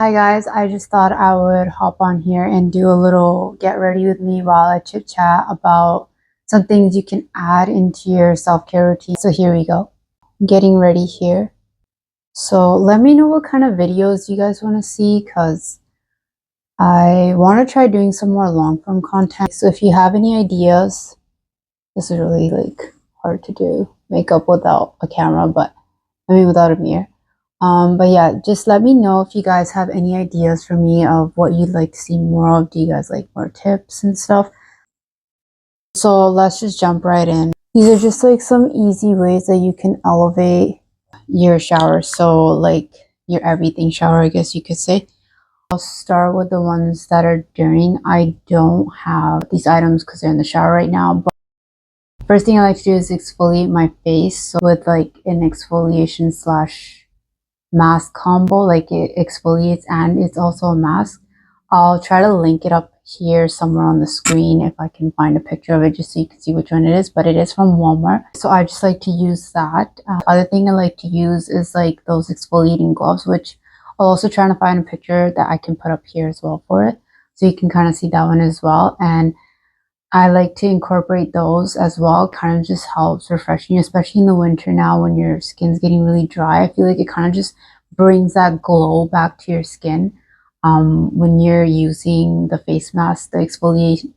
Hi guys, I just thought I would hop on here and do a little get ready with me while I chit chat about some things you can add into your self-care routine. So here we go. Getting ready here. So let me know what kind of videos you guys want to see because I want to try doing some more long form content. So if you have any ideas, this is really hard to do makeup without a camera, but I mean without a mirror. But yeah, just let me know if you guys have any ideas for me of what you'd like to see more of. Do you guys like more tips and stuff? So let's just jump right in. These are just like some easy ways that you can elevate your shower. So like your everything shower, I guess you could say. I'll start with the ones that are during. I don't have these items because they're in the shower right now. But first thing I like to do is exfoliate my face. So with like an exfoliation slash mask combo, like it exfoliates and it's also a mask. I'll try to link it up here somewhere on the screen if I can find a picture of it just so you can see which one it is, but it is from Walmart, so I just like to use that. Other thing I like to use is like those exfoliating gloves, which I'll also try to find a picture that I can put up here as well for it, so you can kind of see that one as well. And I like to incorporate those as well. Kind of just helps refreshing you, especially in the winter now when your skin's getting really dry. I feel like it kind of just brings that glow back to your skin when you're using the face mask, the exfoliating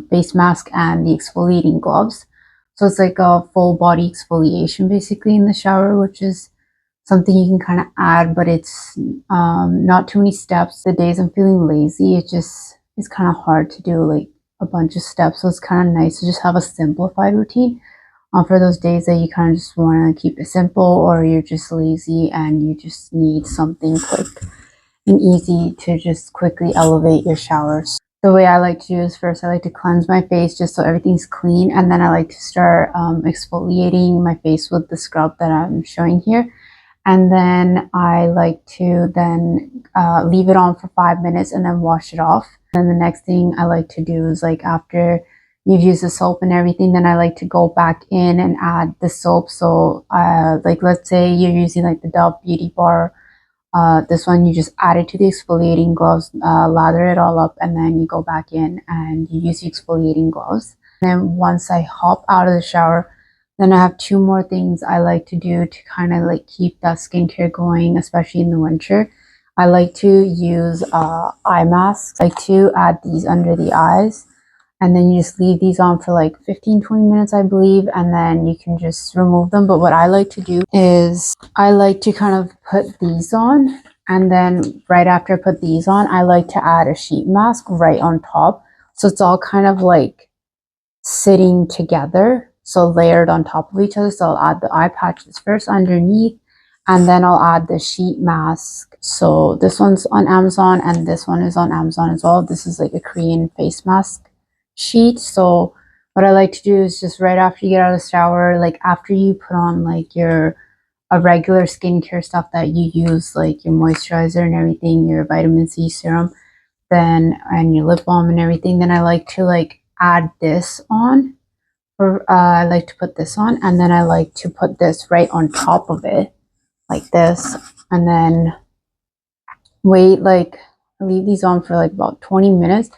face mask and the exfoliating gloves. So it's like a full body exfoliation basically in the shower, which is something you can kind of add, but it's not too many steps. The days I'm feeling lazy, it's kind of hard to do like a bunch of steps, so it's kind of nice to just have a simplified routine for those days that you kind of just want to keep it simple, or you're just lazy and you just need something quick and easy to just quickly elevate your showers. The way I like to do is first I like to cleanse my face just so everything's clean, and then I like to start exfoliating my face with the scrub that I'm showing here. And then I like to then leave it on for 5 minutes and then wash it off. And the next thing I like to do is like after you've used the soap and everything, then I like to go back in and add the soap. So like let's say you're using like the Dove Beauty Bar. This one you just add it to the exfoliating gloves, lather it all up, and then you go back in and you use the exfoliating gloves. And then once I hop out of the shower, then I have two more things I like to do to kind of like keep that skincare going, especially in the winter. I like to use eye masks. I like to add these under the eyes, and then you just leave these on for like 15-20 minutes, I believe, and then you can just remove them. But what I like to do is I like to kind of put these on, and then right after I put these on, I like to add a sheet mask right on top, so it's all kind of like sitting together, so layered on top of each other. So I'll add the eye patches first underneath, and then I'll add the sheet mask. So this one's on Amazon and this one is on Amazon as well. This is like a Korean face mask sheet. So what I like to do is just right after you get out of the shower, like after you put on like your a regular skincare stuff that you use, like your moisturizer and everything, your vitamin C serum, then and your lip balm and everything, then I like to like add this on, or I like to put this on, and then I like to put this right on top of it like this, and then wait, like leave these on for like about 20 minutes,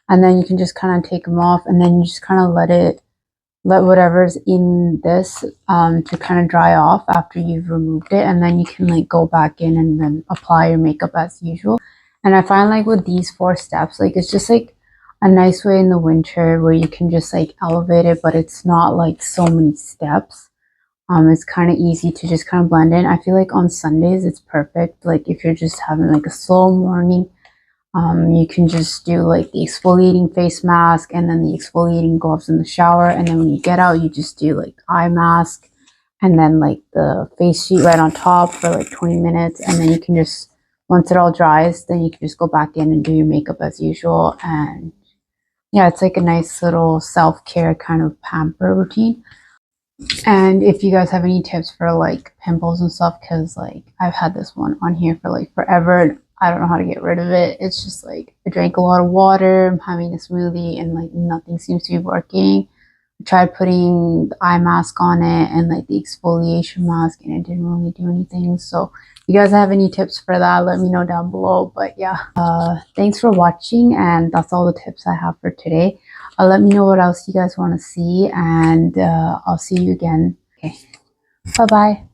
and then you can just kind of take them off, and then you just kind of let whatever's in this to kind of dry off after you've removed it, and then you can like go back in and then apply your makeup as usual. And I find like with these 4 steps, like it's just like a nice way in the winter where you can just like elevate it, but it's not like so many steps. It's kind of easy to just kind of blend in. I feel like on Sundays it's perfect, like if you're just having like a slow morning, you can just do like the exfoliating face mask and then the exfoliating gloves in the shower, and then when you get out you just do like eye mask and then like the face sheet right on top for like 20 minutes, and then you can just, once it all dries, then you can just go back in and do your makeup as usual. And yeah, it's like a nice little self-care kind of pamper routine. And if you guys have any tips for like pimples and stuff, because like I've had this one on here for like forever and I don't know how to get rid of it. It's just like I drank a lot of water, I'm having a smoothie, and like nothing seems to be working. tried putting the eye mask on it and like the exfoliation mask, and it didn't really do anything. So if you guys have any tips for that, let me know down below. But yeah, thanks for watching, and that's all the tips I have for today. Let me know what else you guys want to see, and I'll see you again. Okay, bye bye.